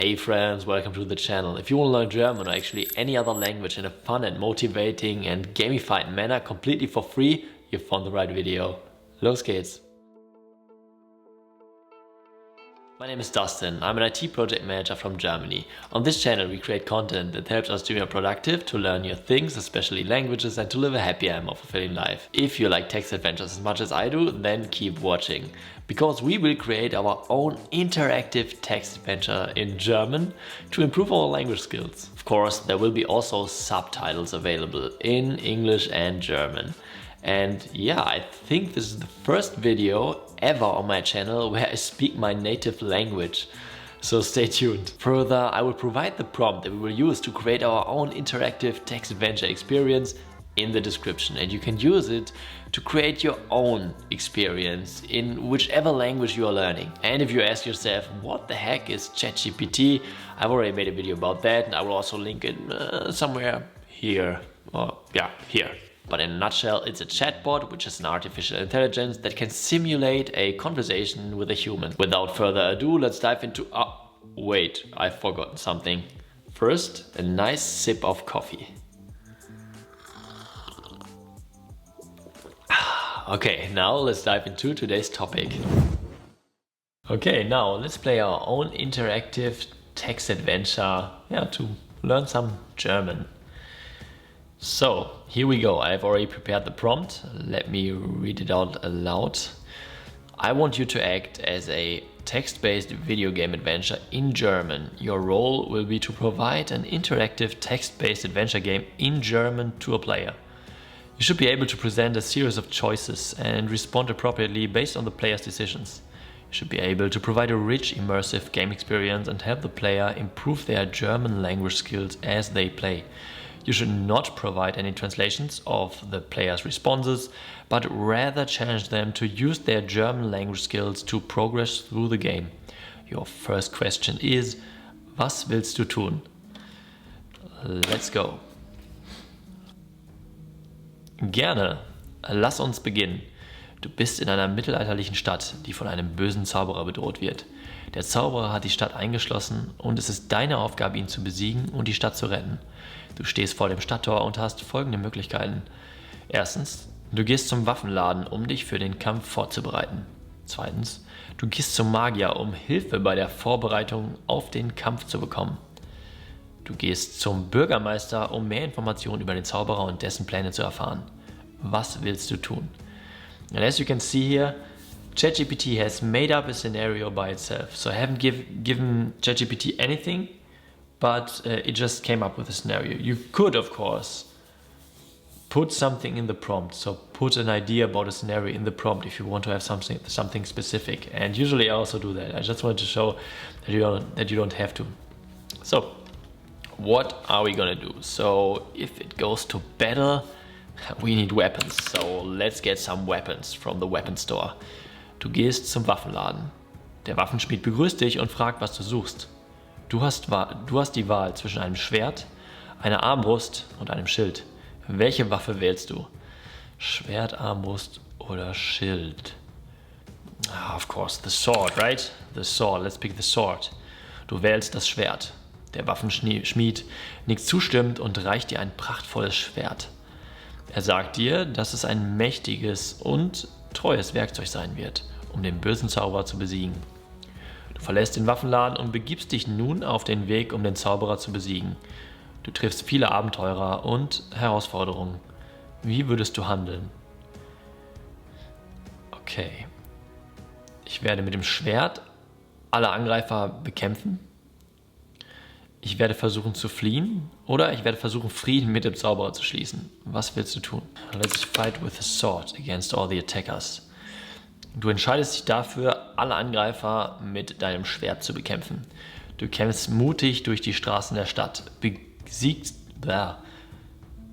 Hey friends, welcome to the channel. If you want to learn German or actually any other language in a fun and motivating and gamified manner completely for free, you've found the right video. Los geht's! My name is Dustin. I'm an IT project manager from Germany. On this channel we create content that helps us to be more productive, to learn new things, especially languages, and to live a happier and more fulfilling life. If you like text adventures as much as I do, then keep watching. Because we will create our own interactive text adventure in German to improve our language skills. Of course, there will be also subtitles available in English and German. And yeah, I think this is the first video ever on my channel where I speak my native language. So stay tuned. Further, I will provide the prompt that we will use to create our own interactive text adventure experience in the description, and you can use it to create your own experience in whichever language you are learning. And if you ask yourself, what the heck is ChatGPT? I've already made a video about that, and I will also link it somewhere here, or yeah, here. But in a nutshell, it's a chatbot, which is an artificial intelligence that can simulate a conversation with a human. Without further ado, let's dive into... wait, I've forgotten something. First, a nice sip of coffee. Okay, now let's dive into today's topic. Okay, now let's play our own interactive text adventure, to learn some German. So, here we go. I've already prepared the prompt. Let me read it out aloud. I want you to act as a text-based video game adventure in German. Your role will be to provide an interactive text-based adventure game in German to a player. You should be able to present a series of choices and respond appropriately based on the player's decisions. You should be able to provide a rich, immersive game experience and help the player improve their German language skills as they play. You should not provide any translations of the player's responses, but rather challenge them to use their German language skills to progress through the game. Your first question is, was willst du tun? Let's go. Gerne. Lass uns beginnen. Du bist in einer mittelalterlichen Stadt, die von einem bösen Zauberer bedroht wird. Der Zauberer hat die Stadt eingeschlossen und es ist deine Aufgabe, ihn zu besiegen und die Stadt zu retten. Du stehst vor dem Stadttor und hast folgende Möglichkeiten. Erstens, du gehst zum Waffenladen, um dich für den Kampf vorzubereiten. Zweitens, du gehst zum Magier, um Hilfe bei der Vorbereitung auf den Kampf zu bekommen. Du gehst zum Bürgermeister, um mehr Informationen über den Zauberer und dessen Pläne zu erfahren. Was willst du tun? And as you can see here, ChatGPT has made up a scenario by itself. So I haven't given ChatGPT anything, but it just came up with a scenario. You could, of course, put something in the prompt. So put an idea about a scenario in the prompt if you want to have something specific. And usually I also do that. I just wanted to show that you don't have to. So what are we gonna do? So if it goes to battle, we need weapons. So let's get some weapons from the weapon store. Du gehst zum Waffenladen. Der Waffenschmied begrüßt dich und fragt, was du suchst. Du hast die Wahl zwischen einem Schwert, einer Armbrust und einem Schild. Welche Waffe wählst du? Schwert, Armbrust oder Schild? Of course, the sword, right? The sword, let's pick the sword. Du wählst das Schwert. Der Waffenschmied nickt zustimmend und reicht dir ein prachtvolles Schwert. Er sagt dir, dass es ein mächtiges und treues Werkzeug sein wird, um den bösen Zauberer zu besiegen. Du verlässt den Waffenladen und begibst dich nun auf den Weg, um den Zauberer zu besiegen. Du triffst viele Abenteurer und Herausforderungen. Wie würdest du handeln? Okay. Ich werde mit dem Schwert alle Angreifer bekämpfen. Ich werde versuchen zu fliehen oder ich werde versuchen, Frieden mit dem Zauberer zu schließen. Was willst du tun? Let's fight with a sword against all the attackers. Du entscheidest dich dafür, alle Angreifer mit deinem Schwert zu bekämpfen. Du kämpfst mutig durch die Straßen der Stadt,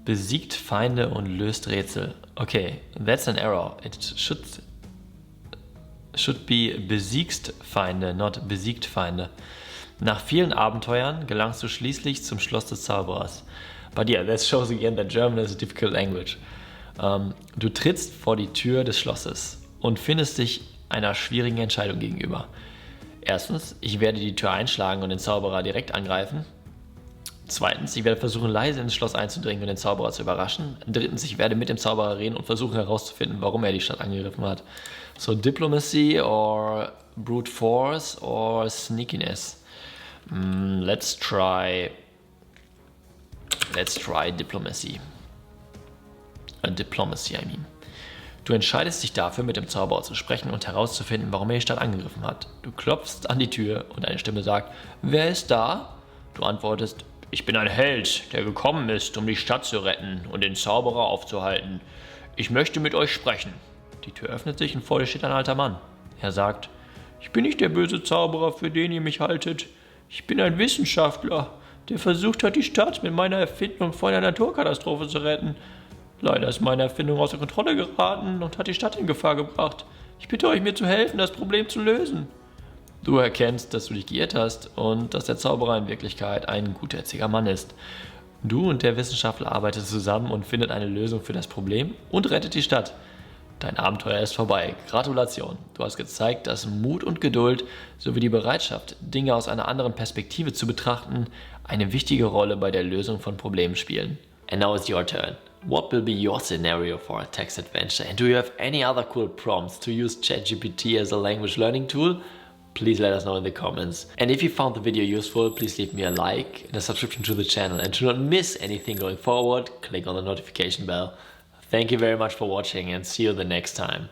besiegt Feinde und löst Rätsel. Okay, that's an error. It should be besiegst Feinde, not besiegt Feinde. Nach vielen Abenteuern gelangst du schließlich zum Schloss des Zauberers. But yeah, that shows again that German is a difficult language. Du trittst vor die Tür des Schlosses und findest dich einer schwierigen Entscheidung gegenüber. Erstens, ich werde die Tür einschlagen und den Zauberer direkt angreifen. Zweitens, ich werde versuchen, leise ins Schloss einzudringen und den Zauberer zu überraschen. Drittens, ich werde mit dem Zauberer reden und versuchen herauszufinden, warum er die Stadt angegriffen hat. So, Diplomacy or Brute Force or Sneakiness. Let's try Diplomacy. Diplomacy, I mean. Du entscheidest dich dafür, mit dem Zauberer zu sprechen und herauszufinden, warum er die Stadt angegriffen hat. Du klopfst an die Tür und eine Stimme sagt, wer ist da? Du antwortest, ich bin ein Held, der gekommen ist, um die Stadt zu retten und den Zauberer aufzuhalten. Ich möchte mit euch sprechen. Die Tür öffnet sich und vor dir steht ein alter Mann. Er sagt, ich bin nicht der böse Zauberer, für den ihr mich haltet. Ich bin ein Wissenschaftler, der versucht hat, die Stadt mit meiner Erfindung vor einer Naturkatastrophe zu retten. Leider ist meine Erfindung außer Kontrolle geraten und hat die Stadt in Gefahr gebracht. Ich bitte euch, mir zu helfen, das Problem zu lösen. Du erkennst, dass du dich geirrt hast und dass der Zauberer in Wirklichkeit ein gutherziger Mann ist. Du und der Wissenschaftler arbeiten zusammen und findet eine Lösung für das Problem und rettet die Stadt. Dein Abenteuer ist vorbei. Gratulation. Du hast gezeigt, dass Mut und Geduld sowie die Bereitschaft, Dinge aus einer anderen Perspektive zu betrachten, eine wichtige Rolle bei der Lösung von Problemen spielen. And now it's your turn. What will be your scenario for a text adventure? And do you have any other cool prompts to use ChatGPT as a language learning tool? Please let us know in the comments. And if you found the video useful, please leave me a like and a subscription to the channel. And to not miss anything going forward, click on the notification bell. Thank you very much for watching and see you the next time.